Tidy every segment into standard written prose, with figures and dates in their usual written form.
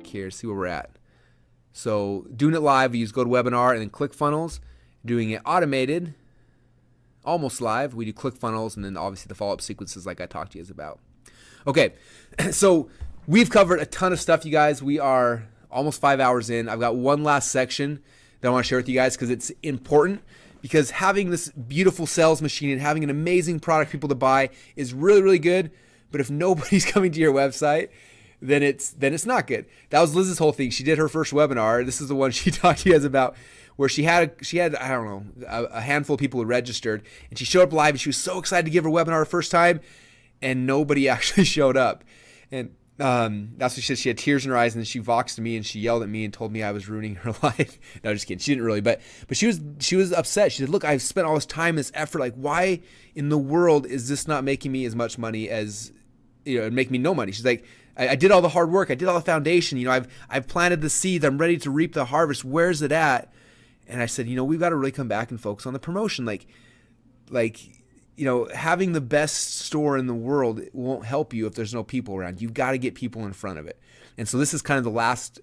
here, see where we're at. So doing it live, we use GoToWebinar and then ClickFunnels. Doing it automated, almost live, we do ClickFunnels, and then obviously the follow-up sequences like I talked to you guys about. Okay, so we've covered a ton of stuff, you guys. We are almost 5 hours in. I've got one last section that I want to share with you guys because it's important, because having this beautiful sales machine and having an amazing product for people to buy is really, really good. But if nobody's coming to your website, then it's not good. That was Liz's whole thing. She did her first webinar. This is the one she talked to you guys about, where she had I don't know, a handful of people who registered, and she showed up live, and she was so excited to give her webinar her first time, and nobody actually showed up. And that's what she said. She had tears in her eyes, and then she voxed to me and she yelled at me and told me I was ruining her life. No, just kidding. She didn't really, but she was upset. She said, "Look, I've spent all this time, this effort. Like, why in the world is this not making me as much money as, make me no money?" She's like, I did all the hard work. I did all the foundation. I've planted the seeds. I'm ready to reap the harvest. Where's it at? And I said, we've got to really come back and focus on the promotion. Having the best store in the world won't help you if there's no people around. You've got to get people in front of it. And so this is kind of the last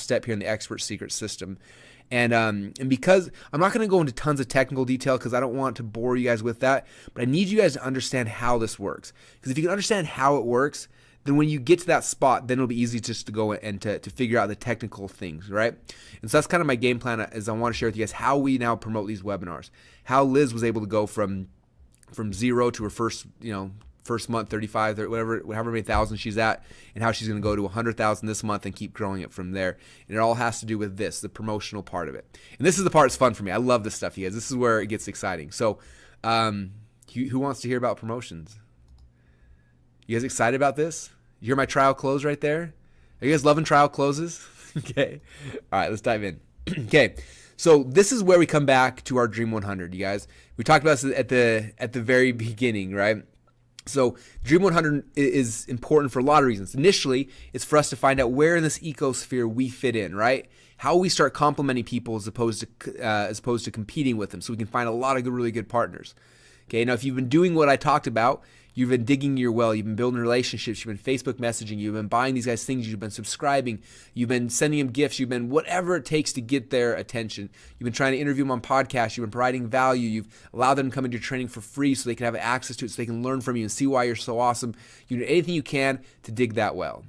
step here in the expert secret system. And because I'm not going to go into tons of technical detail because I don't want to bore you guys with that, but I need you guys to understand how this works. Because if you can understand how it works, then when you get to that spot, then it'll be easy just to go and to figure out the technical things, right? And so that's kind of my game plan, is I want to share with you guys how we now promote these webinars. How Liz was able to go from 0 to her first month, 35, however many thousand she's at, and how she's going to go to 100,000 this month and keep growing it from there. And it all has to do with this, the promotional part of it. And this is the part that's fun for me. I love this stuff, you guys. This is where it gets exciting. So who wants to hear about promotions? You guys excited about this? You hear my trial close right there? Are you guys loving trial closes? Okay. All right, let's dive in. Okay. So this is where we come back to our Dream 100, you guys. We talked about this at the very beginning, right? So Dream 100 is important for a lot of reasons. Initially, it's for us to find out where in this ecosphere we fit in, right? How we start complimenting people as opposed to competing with them, so we can find a lot of really good partners. Okay. Now, if you've been doing what I talked about, you've been digging your well, you've been building relationships, you've been Facebook messaging, you've been buying these guys things, you've been subscribing, you've been sending them gifts, you've been whatever it takes to get their attention. You've been trying to interview them on podcasts, you've been providing value, you've allowed them to come into your training for free so they can have access to it, so they can learn from you and see why you're so awesome. You do anything you can to dig that well.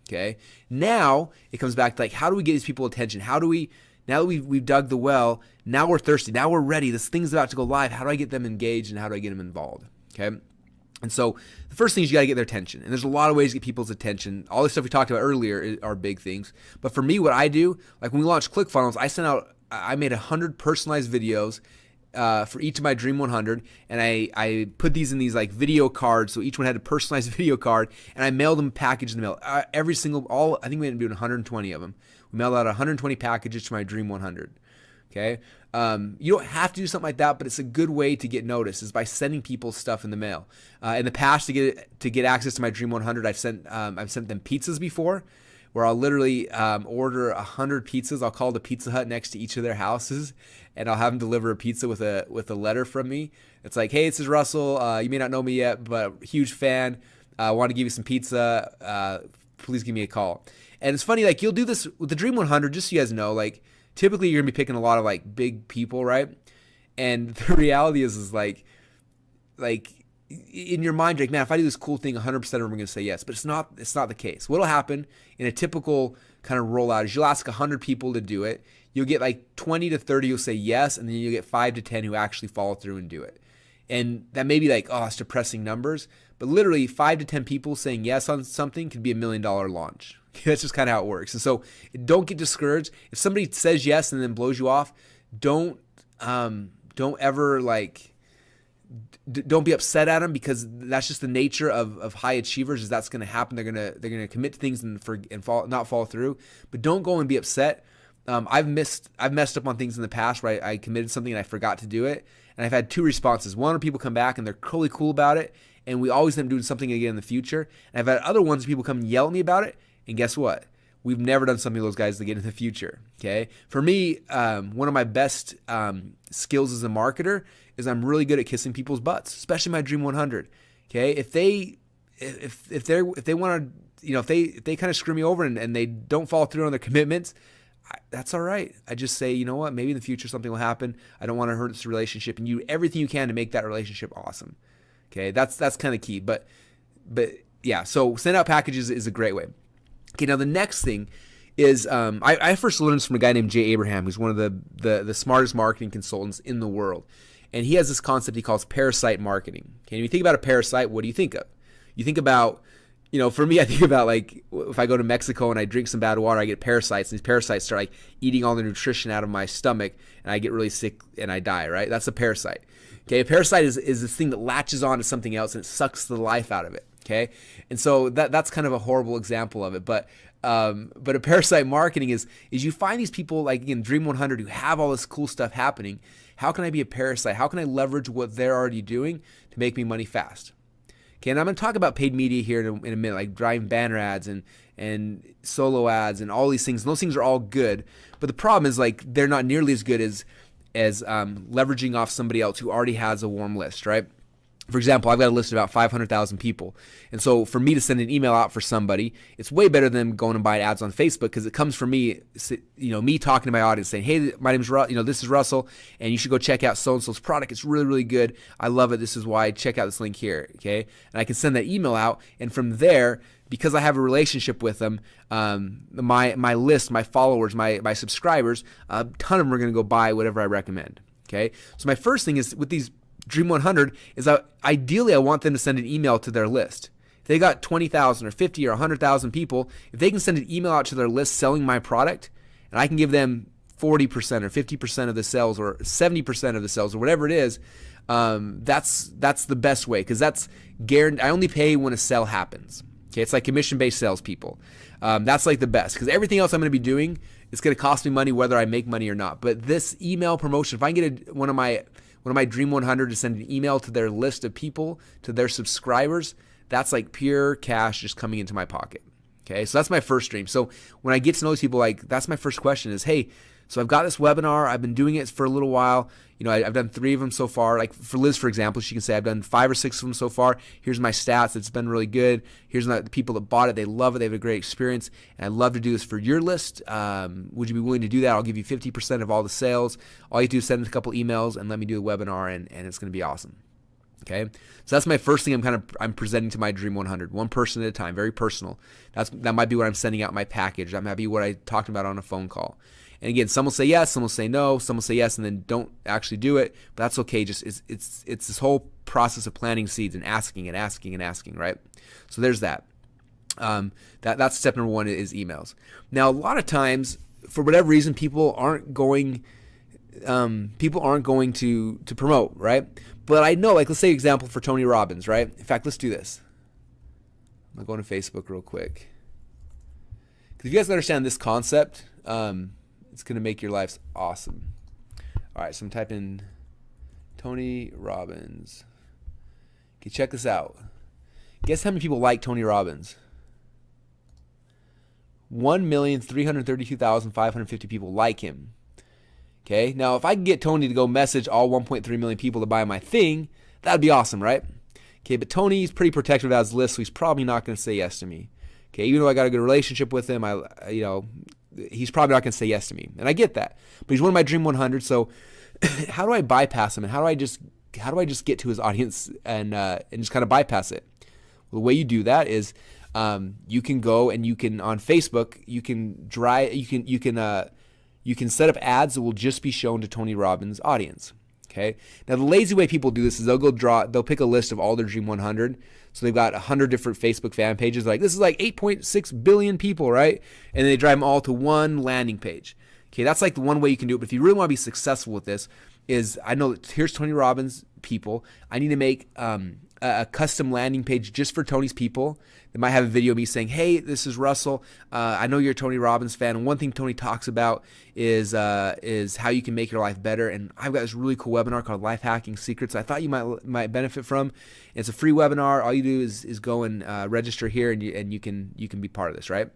Okay. Now it comes back to how do we get these people attention? How do we, now that we've dug the well, now we're thirsty, now we're ready, this thing's about to go live, how do I get them engaged and how do I get them involved? Okay. And so the first thing is you got to get their attention. And there's a lot of ways to get people's attention. All the stuff we talked about earlier are big things. But for me, what I do, like when we launched ClickFunnels, I made 100 personalized videos for each of my Dream 100. And I put these in these video cards. So each one had a personalized video card. And I mailed them packaged in the mail. I think we ended up doing 120 of them. We mailed out 120 packages to my Dream 100. Okay. You don't have to do something like that, but it's a good way to get noticed is by sending people stuff in the mail. In the past, to get access to my Dream 100, I've sent them pizzas before, where I'll literally order 100 pizzas. I'll call the Pizza Hut next to each of their houses, and I'll have them deliver a pizza with a letter from me. It's like, hey, this is Russell. You may not know me yet, but huge fan. I want to give you some pizza. Please give me a call. And it's funny, you'll do this with the Dream 100, just so you guys know, typically you're gonna be picking a lot of big people, right? And the reality is in your mind, you're like, man, if I do this cool thing, 100% of them are gonna say yes. But it's not the case. What'll happen in a typical kind of rollout is you'll ask 100 people to do it. You'll get 20 to 30 who'll say yes, and then you'll get 5 to 10 who actually follow through and do it. And that may be it's depressing numbers, but literally 5 to 10 people saying yes on something could be $1 million launch. That's just kind of how it works. And so don't get discouraged. If somebody says yes and then blows you off, don't ever don't be upset at them, because that's just the nature of high achievers. Is that's going to happen. They're gonna commit to things and not follow through. But don't go and be upset. I've messed up on things in the past where I committed something and I forgot to do it, and I've had two responses. One, people come back and they're totally cool about it, and we always end up doing something again in the future. And I've had other ones where people come and yell at me about it, and guess what? We've never done something with those guys again in the future. Okay. For me, one of my best skills as a marketer is I'm really good at kissing people's butts, especially my Dream 100. Okay. If if they want to, if they kind of screw me over and they don't follow through on their commitments, that's all right. I just say, you know what, maybe in the future something will happen. I don't want to hurt this relationship, and you do everything you can to make that relationship awesome. Okay, that's kind of key. But yeah, so send out packages is a great way. Okay, now the next thing is I first learned this from a guy named Jay Abraham, who's one of the smartest marketing consultants in the world. And he has this concept he calls parasite marketing. Okay, and when you think about a parasite, what do you think of? You think about, for me, I think about like if I go to Mexico and I drink some bad water, I get parasites, and these parasites start like eating all the nutrition out of my stomach, and I get really sick and I die, right? That's a parasite. Okay, a parasite is this thing that latches on to something else and it sucks the life out of it. Okay, and so that's kind of a horrible example of it, but a parasite marketing is you find these people like, again, Dream 100, who have all this cool stuff happening. How can I be a parasite? How can I leverage what they're already doing to make me money fast? Okay, and I'm going to talk about paid media here in a minute, like driving banner ads and solo ads and all these things. And those things are all good, but the problem is like they're not nearly as good as leveraging off somebody else who already has a warm list, right? For example, I've got a list of about 500,000 people. And so for me to send an email out for somebody, it's way better than going and buying ads on Facebook, because it comes from me, me talking to my audience saying, hey, my name's this is Russell, and you should go check out so-and-so's product. It's really, really good. I love it. This is why. Check out this link here, okay? And I can send that email out, and from there, because I have a relationship with them, my list, my followers, my subscribers, a ton of them are going to go buy whatever I recommend, okay? So my first thing is with these Dream 100 is ideally I want them to send an email to their list. If they got 20,000 or 50 or 100,000 people, if they can send an email out to their list selling my product, and I can give them 40% or 50% of the sales or 70% of the sales or whatever it is, that's the best way, because that's guaranteed. I only pay when a sale happens. Okay, it's like commission-based salespeople. That's like the best, because everything else I'm going to be doing, it's going to cost me money whether I make money or not. But this email promotion, if I can get one of my Dream 100 to send an email to their list of people, to their subscribers, that's like pure cash just coming into my pocket. Okay, so that's my first dream. So when I get to know these people, like that's my first question is, hey, so I've got this webinar. I've been doing it for a little while. I've done 3 of them so far. Like for Liz, for example, she can say I've done 5 or 6 of them so far. Here's my stats. It's been really good. Here's the people that bought it. They love it. They have a great experience. And I'd love to do this for your list. Would you be willing to do that? I'll give you 50% of all the sales. All you do is send a couple emails and let me do the webinar, and it's going to be awesome. Okay, so that's my first thing I'm presenting to my Dream 100, one person at a time, very personal. That might be what I'm sending out my package. That might be what I talked about on a phone call. And again, some will say yes, some will say no, some will say yes and then don't actually do it. But that's okay. Just it's this whole process of planting seeds and asking and asking and asking, right? So there's that. That's step number 1 is emails. Now, a lot of times, for whatever reason, people aren't going to promote, right? But I know, like, let's say example for Tony Robbins, right? In fact, let's do this. I'm going to Facebook real quick. Because if you guys understand this concept, it's going to make your lives awesome. All right, so I'm typing Tony Robbins. Okay, check this out. Guess how many people like Tony Robbins? 1,332,550 people like him. Okay, now if I can get Tony to go message all 1.3 million people to buy my thing, that'd be awesome, right? Okay, but Tony's pretty protective of his list, so he's probably not going to say yes to me. Okay, even though I got a good relationship with him, he's probably not going to say yes to me, and I get that. But he's one of my Dream 100. So how do I bypass him, and how do I just get to his audience and just kind of bypass it? Well, the way you do that is you can go and you can on Facebook you can set up ads that will just be shown to Tony Robbins' audience. Okay. Now the lazy way people do this is they'll pick a list of all their Dream 100. So they've got 100 different Facebook fan pages. Like this is like 8.6 billion people, right? And they drive them all to one landing page. Okay, that's like the one way you can do it. But if you really want to be successful with this, is I know that here's Tony Robbins people. I need to make a custom landing page just for Tony's people. They might have a video of me saying, hey, this is Russell. I know you're a Tony Robbins fan. And one thing Tony talks about is how you can make your life better. And I've got this really cool webinar called Life Hacking Secrets I thought you might benefit from. And it's a free webinar. All you do is go and register here, and you can be part of this, right?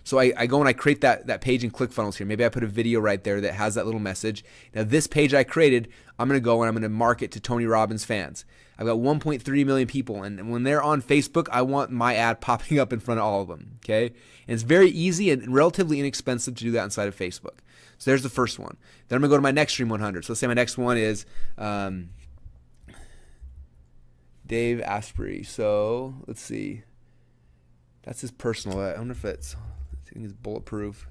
So I go and I create that page in ClickFunnels here. Maybe I put a video right there that has that little message. Now this page I created, I'm going to go and I'm going to market to Tony Robbins fans. I've got 1.3 million people, and when they're on Facebook, I want my ad popping up in front of all of them, okay? And it's very easy and relatively inexpensive to do that inside of Facebook. So there's the first one. Then I'm going to go to my next Dream 100. So let's say my next one is Dave Asprey. So let's see. That's his personal. I wonder if it's, I think it's Bulletproof.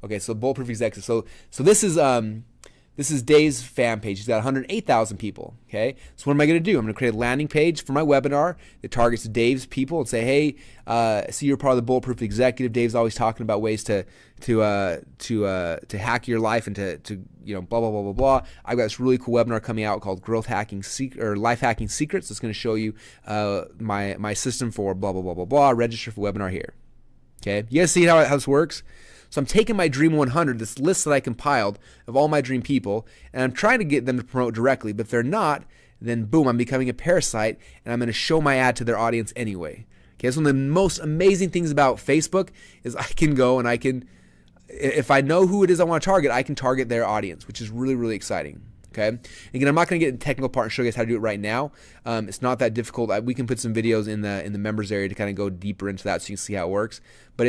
Okay, so Bulletproof Executive. So this is Dave's fan page. He's got 108,000 people, okay? So what am I going to do? I'm going to create a landing page for my webinar that targets Dave's people and say, hey, I see you're part of the Bulletproof Executive. Dave's always talking about ways to hack your life and to blah, blah, blah, blah, blah. I've got this really cool webinar coming out called Life Hacking Secrets. It's going to show you my system for blah, blah, blah, blah, blah. Register for webinar here, okay? You guys see how this works? So I'm taking my Dream 100, this list that I compiled of all my dream people, and I'm trying to get them to promote directly. But if they're not, then boom, I'm becoming a parasite, and I'm going to show my ad to their audience anyway. Okay, that's one of the most amazing things about Facebook is I can go and I can, if I know who it is I want to target, I can target their audience, which is really, really exciting. Okay. Again, I'm not going to get in the technical part and show you guys how to do it right now. It's not that difficult. We can put some videos in the members area to kind of go deeper into that so you can see how it works. But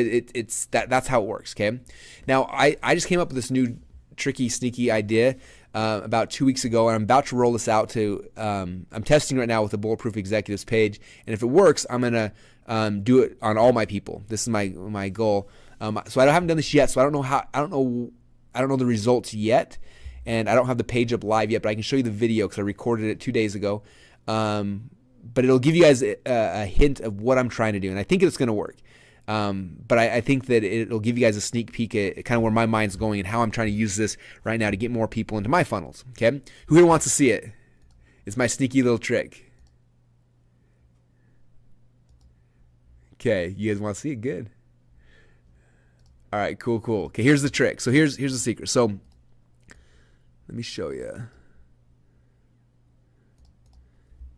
that's how it works. Okay. Now I just came up with this new tricky, sneaky idea about 2 weeks ago, and I'm about to roll this out to. I'm testing right now with the Bulletproof Executives page, and if it works, I'm gonna do it on all my people. This is my goal. So I haven't done this yet, so I don't know the results yet. And I don't have the page up live yet, but I can show you the video because I recorded it 2 days ago. But it'll give you guys a hint of what I'm trying to do, and I think it's going to work. But I think that it'll give you guys a sneak peek at kind of where my mind's going and how I'm trying to use this right now to get more people into my funnels. Okay, who here wants to see it? It's my sneaky little trick. Okay, you guys want to see it? Good. All right, cool. Okay, here's the trick. So here's the secret. So let me show you.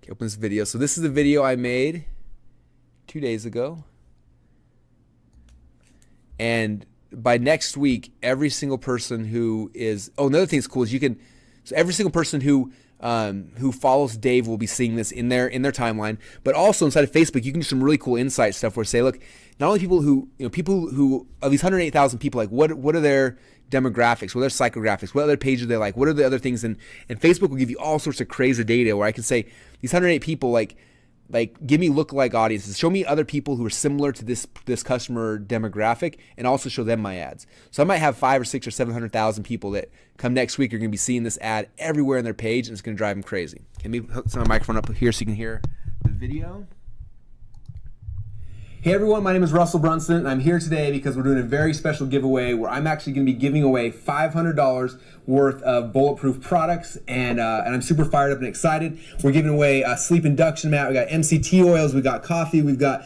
Okay, open this video. So this is the video I made 2 days ago. And by next week, every single person who is, another thing that's cool is so every single person who follows Dave will be seeing this in their timeline, but also inside of Facebook, you can do some really cool insight stuff where say, look, not only people who of these 108,000 people, like what are their demographics, what are their psychographics, what other pages are they like, what are the other things, and Facebook will give you all sorts of crazy data where I can say these 108 people like give me lookalike audiences, show me other people who are similar to this customer demographic, and also show them my ads. So I might have 500,000 or 600,000 or 700,000 people that come next week are going to be seeing this ad everywhere in their page, and it's going to drive them crazy. Can we hook some microphone up here so you can hear the video? Hey everyone, my name is Russell Brunson, and I'm here today because we're doing a very special giveaway where I'm actually going to be giving away $500 worth of Bulletproof products, and I'm super fired up and excited. We're giving away a sleep induction mat, we got MCT oils, we got coffee, we've got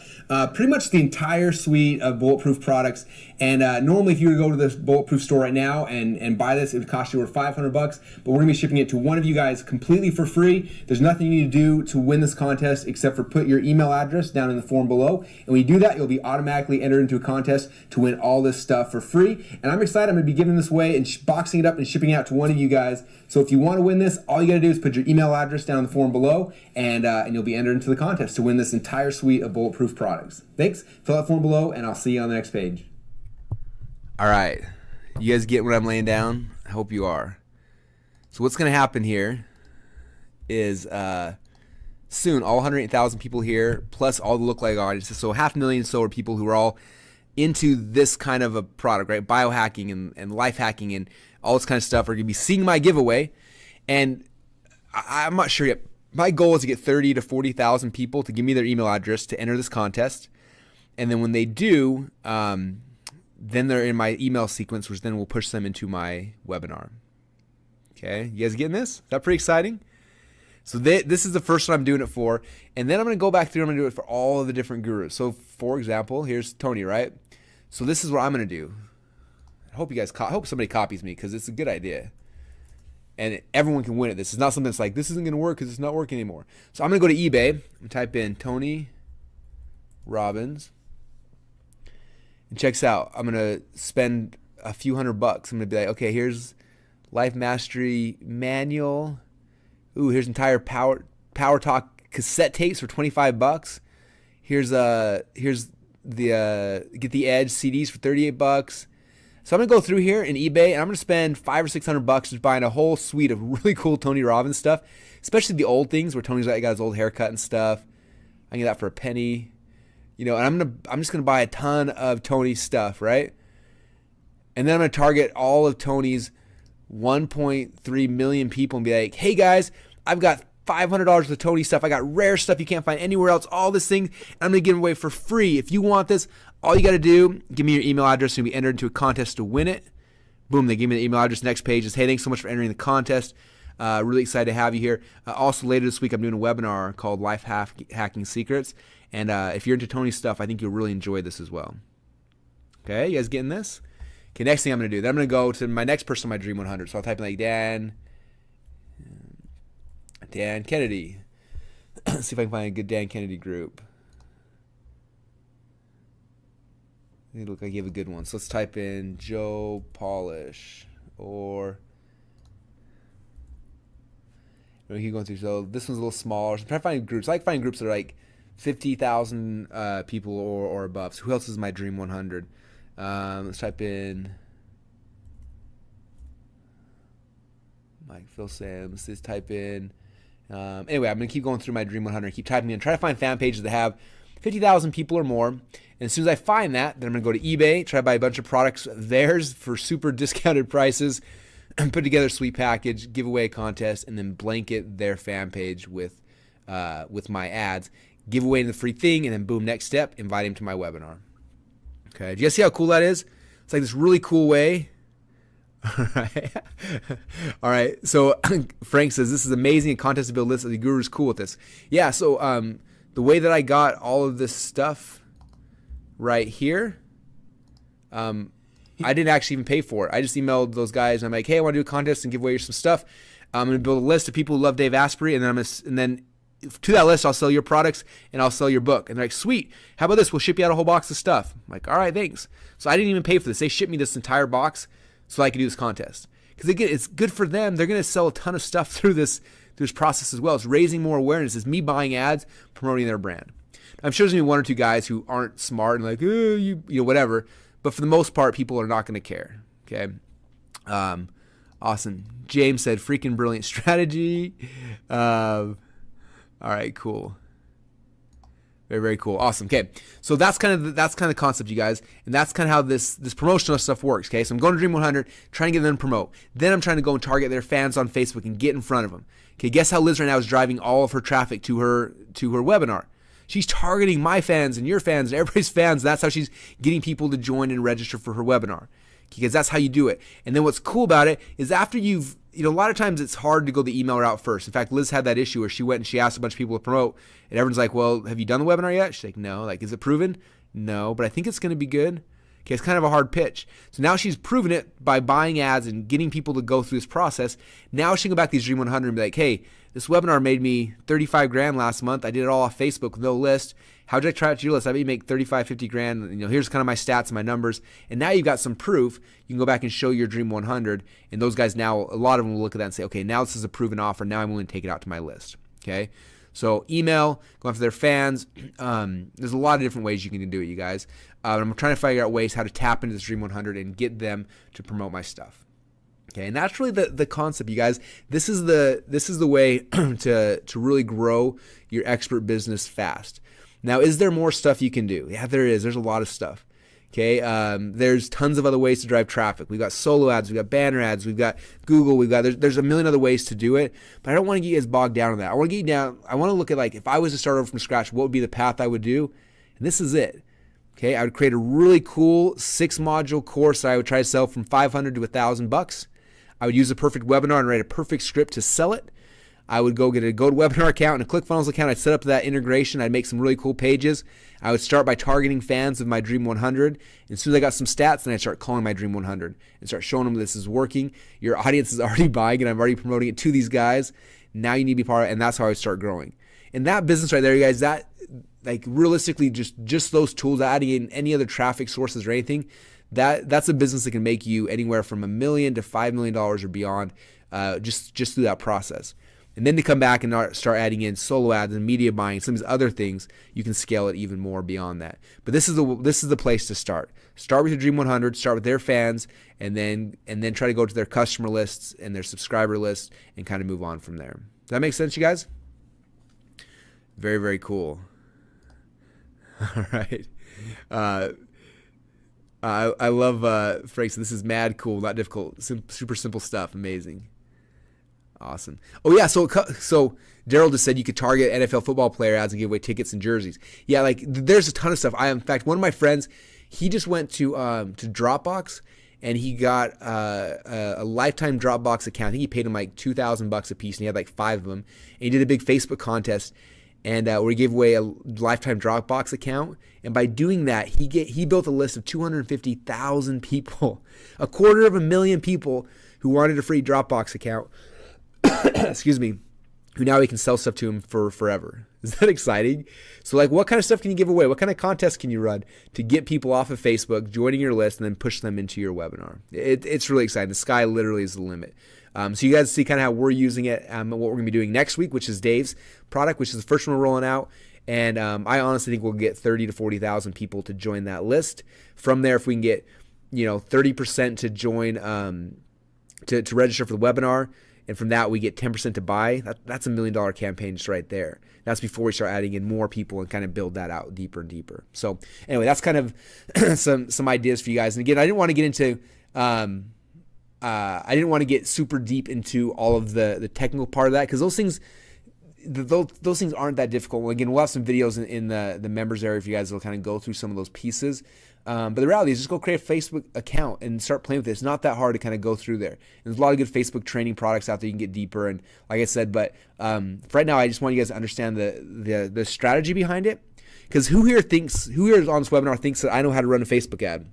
pretty much the entire suite of Bulletproof products. And normally if you were to go to this Bulletproof store right now and buy this, it would cost you over $500, but we're going to be shipping it to one of you guys completely for free. There's nothing you need to do to win this contest except for put your email address down in the form below. And when you do that, you'll be automatically entered into a contest to win all this stuff for free. And I'm excited. I'm going to be giving this away and boxing it up and shipping it out to one of you guys. So if you want to win this, all you got to do is put your email address down in the form below, and you'll be entered into the contest to win this entire suite of Bulletproof products. Thanks. Fill out the form below, and I'll see you on the next page. All right, you guys get what I'm laying down? I hope you are. So what's going to happen here is soon all 108,000 people here, plus all the lookalike audiences, so 500,000 so are people who are all into this kind of a product, right? Biohacking and life hacking and all this kind of stuff are going to be seeing my giveaway. And I'm not sure yet. My goal is to get 30 to 40,000 people to give me their email address to enter this contest. And then when they do, then they're in my email sequence, which then will push them into my webinar. Okay, you guys getting this? Is that pretty exciting? So this is the first one I'm doing it for, and then I'm going to go back through and I'm going to do it for all of the different gurus. So for example, here's Tony, right? So this is what I'm going to do. I hope you guys, I hope somebody copies me because it's a good idea. And everyone can win it. This is not something that's like, this isn't going to work because it's not working anymore. So I'm going to go to eBay and type in Tony Robbins. And checks out, I'm going to spend a few $100. I'm going to be like, okay, here's Life Mastery Manual. Ooh, here's entire Power Talk cassette tapes for $25. Here's the Get the Edge CDs for $38. So I'm gonna go through here in eBay and I'm gonna spend $500 or $600 just buying a whole suite of really cool Tony Robbins stuff, especially the old things where Tony's got his old haircut and stuff. I can get that for a penny, and I'm just gonna buy a ton of Tony's stuff, right? And then I'm gonna target all of Tony's 1.3 million people and be like, hey guys, I've got $500 worth of Tony stuff. I got rare stuff you can't find anywhere else. All this thing, I'm gonna give it away for free. If you want this, all you got to do, give me your email address. You'll be entered into a contest to win it. Boom, they give me the email address. Next page is, hey, thanks so much for entering the contest. Really excited to have you here. Also, later this week, I'm doing a webinar called Life Hacking Secrets. And if you're into Tony's stuff, I think you'll really enjoy this as well. Okay, you guys getting this? Okay, next thing I'm going to do, then I'm going to go to my next person on my Dream 100. So I'll type in like Dan Kennedy. See if I can find a good Dan Kennedy group. They look like you have a good one. So let's type in Joe Polish or keep going through. So this one's a little smaller. So I'm trying to find groups. I like finding groups that are like 50,000 people or above. So who else is my Dream 100? Let's type in Mike, Phil Sams. Let's type in. Anyway, I'm going to keep going through my Dream 100. Keep typing in. Try to find fan pages that have 50,000 people or more. And as soon as I find that, then I'm going to go to eBay, try to buy a bunch of products of theirs for super discounted prices, and put together a sweet package, give away a contest, and then blanket their fan page with my ads, give away the free thing, and then boom, next step, invite him to my webinar. Okay, do you guys see how cool that is? It's like this really cool way. All right. So Frank says, this is amazing. A contest to build lists. The guru's cool with this. Yeah, so the way that I got all of this stuff right here, I didn't actually even pay for it. I just emailed those guys and I'm like, hey, I want to do a contest and give away some stuff. I'm going to build a list of people who love Dave Asprey, and then to that list I'll sell your products and I'll sell your book. And they're like, sweet, how about this? We'll ship you out a whole box of stuff. I'm like, all right, thanks. So I didn't even pay for this. They shipped me this entire box so I could do this contest. Because again, it's good for them. They're going to sell a ton of stuff through this process as well. It's raising more awareness. It's me buying ads, promoting their brand. I'm sure there's going to be one or two guys who aren't smart and like, oh, you know, whatever. But for the most part, people are not going to care. Okay. Awesome. James said, freaking brilliant strategy. All right, cool. Very, very cool. Awesome. Okay. So that's kind of the concept, you guys. And that's kind of how this promotional stuff works. Okay. So I'm going to Dream 100, trying to get them to promote. Then I'm trying to go and target their fans on Facebook and get in front of them. Okay. Guess how Liz right now is driving all of her traffic to her webinar. She's targeting my fans and your fans and everybody's fans. That's how she's getting people to join and register for her webinar, because that's how you do it. And then what's cool about it is after you've, a lot of times it's hard to go the email route first. In fact, Liz had that issue where she went and she asked a bunch of people to promote, and everyone's like, well, have you done the webinar yet? She's like, no. Like, is it proven? No, but I think it's going to be good. Okay, it's kind of a hard pitch. So now she's proven it by buying ads and getting people to go through this process. Now she can go back to these Dream 100 and be like, hey, this webinar made me 35 grand last month. I did it all off Facebook with no list. How did I try it to your list? I bet you make 35, 50 grand. Here's kind of my stats and my numbers. And now you've got some proof. You can go back and show your Dream 100. And those guys now, a lot of them will look at that and say, okay, now this is a proven offer. Now I'm willing to take it out to my list. Okay. So email, go after their fans. There's a lot of different ways you can do it, you guys. I'm trying to figure out ways how to tap into this Dream 100 and get them to promote my stuff. Okay, and that's really the concept, you guys. This is the way to really grow your expert business fast. Now, is there more stuff you can do? Yeah, there is. There's a lot of stuff. Okay, there's tons of other ways to drive traffic. We've got solo ads, we've got banner ads, we've got Google, there's a million other ways to do it. But I don't want to get you guys bogged down on that. I want to look at, like, if I was to start over from scratch, what would be the path I would do? And this is it. Okay, I would create a really cool 6-module course that I would try to sell from $500 to $1,000. I would use a perfect webinar and write a perfect script to sell it. I would go get a GoToWebinar account and a ClickFunnels account. I'd set up that integration. I'd make some really cool pages. I would start by targeting fans of my Dream 100. And as soon as I got some stats, then I'd start calling my Dream 100 and start showing them this is working. Your audience is already buying, and I'm already promoting it to these guys. Now you need to be part of it, and that's how I would start growing. And that business right there, you guys, that, like, realistically, just those tools, adding in any other traffic sources or anything, that's a business that can make you anywhere from $1 million to $5 million or beyond, just through that process. and then to come back and start adding in solo ads and media buying, some of these other things, you can scale it even more beyond that. But this is the place to start. Start with your Dream 100, start with their fans, and then try to go to their customer lists and their subscriber lists and kind of move on from there. Does that make sense, you guys? Very, very cool. All right. I love Frank. So this is mad cool, not difficult, super simple stuff. Amazing. Awesome. Oh yeah. So Daryl just said you could target NFL football player ads and give away tickets and jerseys. Yeah, like there's a ton of stuff. In fact, one of my friends, he just went to Dropbox and he got a lifetime Dropbox account. I think he paid him like $2,000 a piece, and he had like 5 of them. And he did a big Facebook contest, and where he gave away a lifetime Dropbox account. And by doing that, he built a list of 250,000 people, 250,000 people who wanted a free Dropbox account. Excuse me. Who now he can sell stuff to him for forever. Is that exciting? So like, what kind of stuff can you give away? What kind of contests can you run to get people off of Facebook, joining your list, and then push them into your webinar? It's really exciting. The sky literally is the limit. So you guys see kind of how we're using it, and what we're going to be doing next week, which is Dave's product, which is the first one we're rolling out. And I honestly think we'll get 30 to 40,000 people to join that list. From there, if we can get 30% to join to register for the webinar, and from that we get 10% to buy, that's $1 million campaign just right there. That's before we start adding in more people and kind of build that out deeper and deeper. So anyway, that's kind of some ideas for you guys. And again, I didn't want to get into I didn't want to get super deep into all of the technical part of that, because those things aren't that difficult. Again, we'll have some videos in the members area for you guys that'll kind of go through some of those pieces. But the reality is just go create a Facebook account and start playing with it. It's not that hard to kind of go through there. And there's a lot of good Facebook training products out there you can get deeper. And like I said, but for right now, I just want you guys to understand the strategy behind it. Because who here on this webinar thinks that I know how to run a Facebook ad?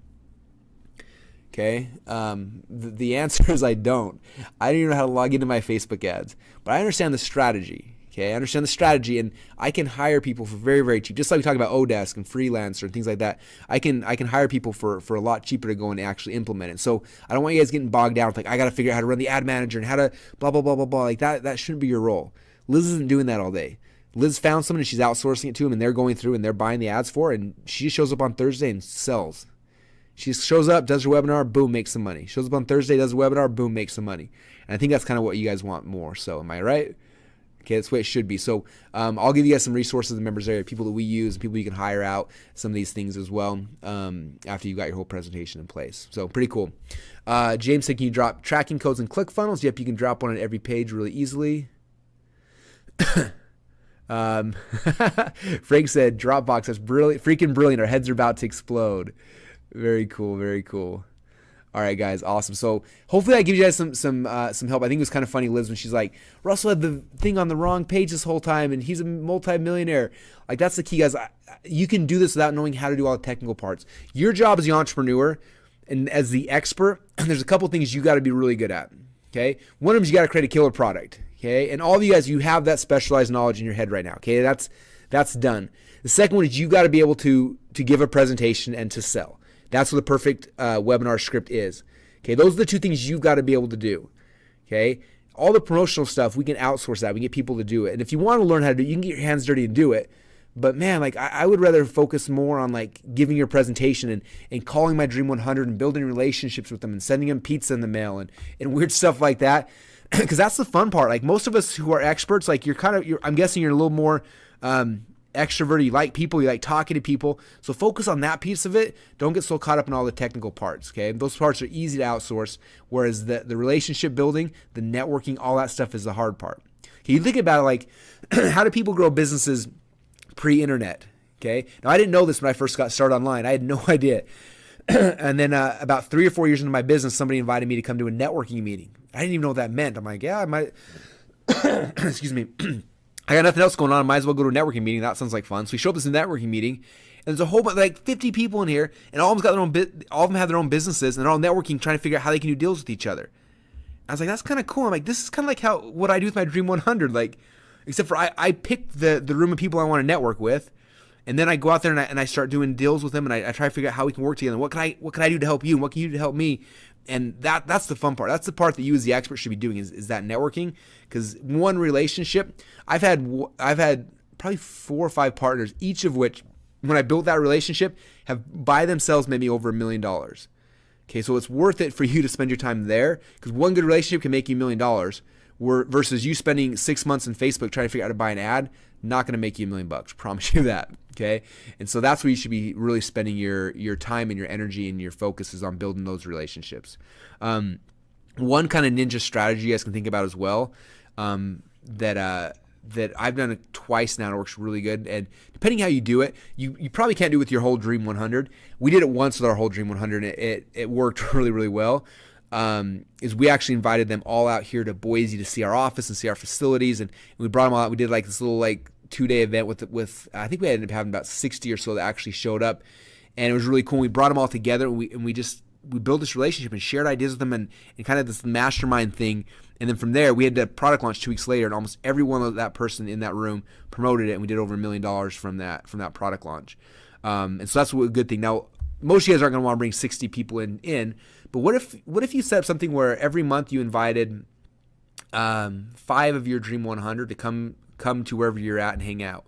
Okay. The answer is I don't. I don't even know how to log into my Facebook ads, but I understand the strategy. Okay, I understand the strategy, and I can hire people for very, very cheap. Just like we talk about Odesk and Freelancer and things like that, I can hire people for a lot cheaper to go and actually implement it. So I don't want you guys getting bogged down with like, I got to figure out how to run the ad manager and how to blah blah blah blah blah. Like that shouldn't be your role. Liz isn't doing that all day. Liz found someone and she's outsourcing it to them, and they're going through and they're buying the ads for it, and she just shows up on Thursday and sells. She shows up, does her webinar, boom, makes some money. Shows up on Thursday, does a webinar, boom, makes some money. And I think that's kind of what you guys want more. So am I right? Okay, that's the way it should be. So I'll give you guys some resources in the members area, people that we use, people you can hire out, some of these things as well after you got your whole presentation in place. So pretty cool. James said, can you drop tracking codes in ClickFunnels? Yep, you can drop one on every page really easily. Frank said, Dropbox, that's brilliant, freaking brilliant. Our heads are about to explode. Very cool, very cool. All right, guys, awesome. So hopefully that gives you guys some help. I think it was kind of funny, Liz, when she's like, Russell had the thing on the wrong page this whole time, and he's a multi-millionaire. Like, that's the key, guys. You can do this without knowing how to do all the technical parts. Your job as the entrepreneur and as the expert, there's a couple things you got to be really good at, okay? One of them is you got to create a killer product, okay? And all of you guys, you have that specialized knowledge in your head right now, okay? That's done. The second one is you got to be able to give a presentation and to sell. That's what the perfect webinar script is. Okay, those are the two things you've got to be able to do. Okay, all the promotional stuff, we can outsource that. We can get people to do it. And if you want to learn how to do it, you can get your hands dirty and do it. But man, like I would rather focus more on like giving your presentation and calling my Dream 100 and building relationships with them and sending them pizza in the mail and weird stuff like that. Because that's the fun part. Like most of us who are experts, like I'm guessing you're a little more extrovert, you like people, you like talking to people, so focus on that piece of it. Don't get so caught up in all the technical parts, okay? Those parts are easy to outsource, whereas the relationship building, the networking, all that stuff is the hard part. Okay, you think about it like, how do people grow businesses pre-internet, okay? Now, I didn't know this when I first got started online. I had no idea. And then about 3 or 4 years into my business, somebody invited me to come to a networking meeting. I didn't even know what that meant. I'm like, yeah, I might, excuse me, I got nothing else going on. I might as well go to a networking meeting. That sounds like fun. So we show up at this networking meeting, and there's a whole bunch, like 50 people in here, and all of them have their own businesses, and they're all networking, trying to figure out how they can do deals with each other. I was like, that's kind of cool. I'm like, this is kind of like what I do with my Dream 100. Like, except for I pick the room of people I want to network with, And then I go out there and I start doing deals with them, and I try to figure out how we can work together. What can I do to help you? And what can you do to help me? And that's the fun part. That's the part that you as the expert should be doing is that networking. Because one relationship, I've had probably 4 or 5 partners, each of which, when I built that relationship, have by themselves made me over $1 million. Okay, so it's worth it for you to spend your time there, because one good relationship can make you $1 million, versus you spending 6 months in Facebook trying to figure out how to buy an ad, not going to make you $1 million. Promise you that. Okay, and so that's where you should be really spending your time and your energy and your focus is on building those relationships. One kind of ninja strategy you guys can think about as well, that I've done it twice now and it works really good. And depending how you do it, you probably can't do it with your whole Dream 100. We did it once with our whole Dream 100 and it worked really, really well. Is we actually invited them all out here to Boise to see our office and see our facilities, and we brought them all out. We did like this little 2-day event with I think we ended up having about 60 or so that actually showed up, and it was really cool. We brought them all together and we built this relationship and shared ideas with them and kind of this mastermind thing. And then from there, we had the product launch 2 weeks later, and almost every one of that person in that room promoted it, and we did over $1 million from that product launch. And so that's a good thing. Now, most of you guys aren't going to want to bring 60 people in, but what if you set up something where every month you invited 5 of your Dream 100 to come to wherever you're at and hang out?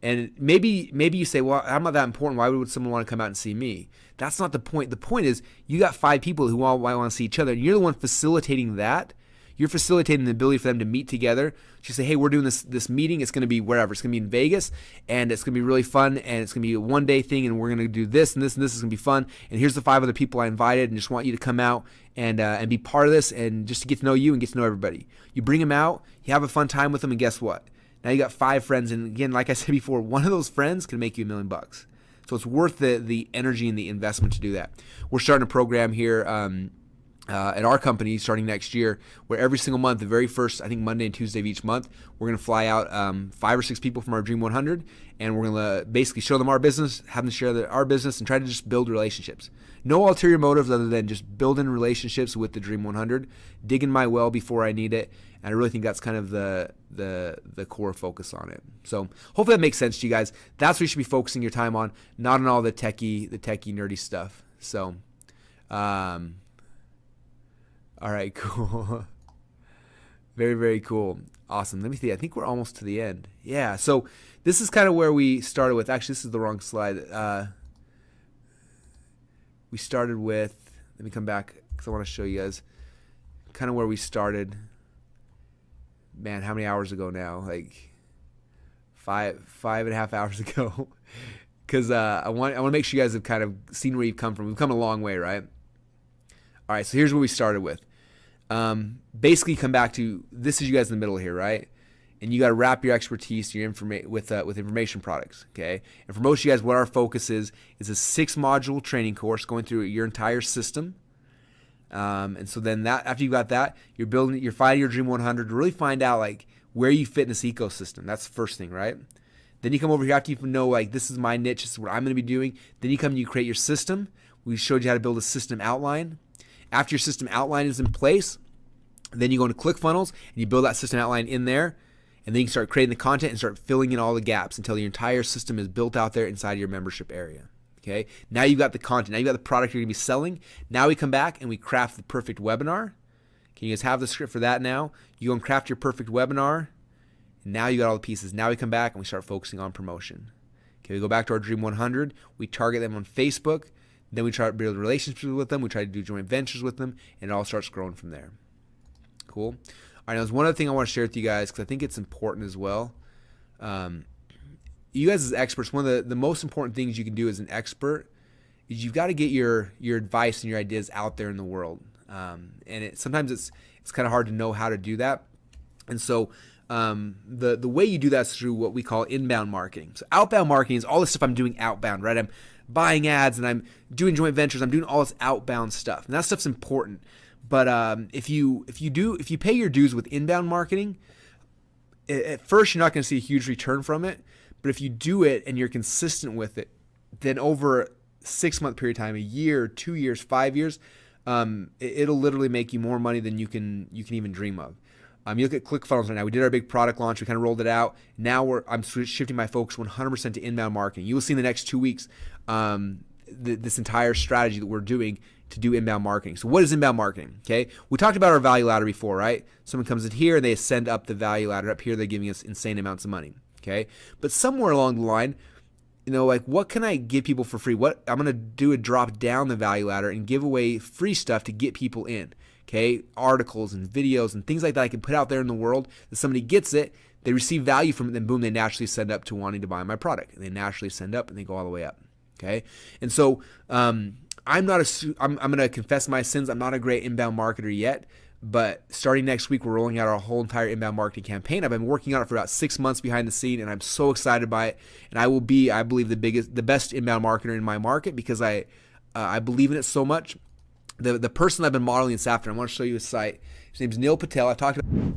And maybe you say, well, I'm not that important. Why would someone want to come out and see me? That's not the point. The point is you got 5 people who all want to see each other. And you're the one facilitating that. You're facilitating the ability for them to meet together. You say, hey, we're doing this meeting. It's going to be wherever. It's going to be in Vegas, and it's going to be really fun, and it's going to be a one-day thing, and we're going to do this and this and this is going to be fun. And here's the 5 other people I invited, and just want you to come out and be part of this, and just to get to know you and get to know everybody. You bring them out, you have a fun time with them, and guess what? Now you got 5 friends, and again, like I said before, one of those friends can make you $1 million. So it's worth the energy and the investment to do that. We're starting a program here at our company starting next year, where every single month, the very first, I think Monday and Tuesday of each month, we're going to fly out 5 or 6 people from our Dream 100, and we're going to basically show them our business, have them share our business, and try to just build relationships. No ulterior motives other than just building relationships with the Dream 100, digging my well before I need it, and I really think that's kind of the core focus on it. So hopefully that makes sense to you guys. That's what you should be focusing your time on, not on all the techie nerdy stuff. So, all right, cool. Very, very cool. Awesome. Let me see. I think we're almost to the end. Yeah, so this is kind of where we started with. Actually, this is the wrong slide. We started with, let me come back because I want to show you guys kind of where we started. Man, how many hours ago now? Like five and a half hours ago. Because I want to make sure you guys have kind of seen where you've come from. We've come a long way, right? All right, so here's where we started with. Basically, come back to this is you guys in the middle here, right? And you got to wrap your expertise, your with information products, okay? And for most of you guys, what our focus is a 6-module training course going through your entire system. And so then that after you got that, you're finding your Dream 100 to really find out like where you fit in this ecosystem. That's the first thing, right? Then you come over here after you know like this is my niche, this is what I'm going to be doing. Then you come and you create your system. We showed you how to build a system outline. After your system outline is in place, then you go into ClickFunnels and you build that system outline in there, and then you can start creating the content and start filling in all the gaps until your entire system is built out there inside your membership area. Okay, now you've got the content, now you've got the product you're going to be selling. Now we come back and we craft the perfect webinar. Can you guys have the script for that now? You go and craft your perfect webinar. And now you got all the pieces. Now we come back and we start focusing on promotion. Okay, we go back to our Dream 100. We target them on Facebook. Then we try to build relationships with them. We try to do joint ventures with them, and it all starts growing from there. Cool. All right, now there's one other thing I want to share with you guys because I think it's important as well. You guys as experts, one of the most important things you can do as an expert is you've got to get your advice and your ideas out there in the world. And sometimes it's kind of hard to know how to do that. And so the way you do that is through what we call inbound marketing. So outbound marketing is all the stuff I'm doing outbound, right? I'm buying ads and I'm doing joint ventures. I'm doing all this outbound stuff, and that stuff's important. But if you pay your dues with inbound marketing, at first you're not going to see a huge return from it. But if you do it and you're consistent with it, then over a 6-month period of time, a year, 2 years, 5 years, it'll literally make you more money than you can even dream of. You look at ClickFunnels right now. We did our big product launch. We kind of rolled it out. Now I'm shifting my focus 100% to inbound marketing. You will see in the next 2 weeks this entire strategy that we're doing to do inbound marketing. So what is inbound marketing? Okay, we talked about our value ladder before, right? Someone comes in here and they ascend up the value ladder. Up here, they're giving us insane amounts of money. Okay, but somewhere along the line, like, what can I give people for free? What I'm gonna do is drop down the value ladder and give away free stuff to get people in. Okay, articles and videos and things like that I can put out there in the world that somebody gets it, they receive value from it, then boom, they naturally send up to wanting to buy my product. And they naturally send up and they go all the way up. Okay, and so I'm going to confess my sins. I'm not a great inbound marketer yet, but starting next week, we're rolling out our whole entire inbound marketing campaign. I've been working on it for about 6 months behind the scene, and I'm so excited by it. And I will be, I believe, the best inbound marketer in my market because I believe in it so much. The person I've been modeling this after, I want to show you his site. His name's Neil Patel. I talked about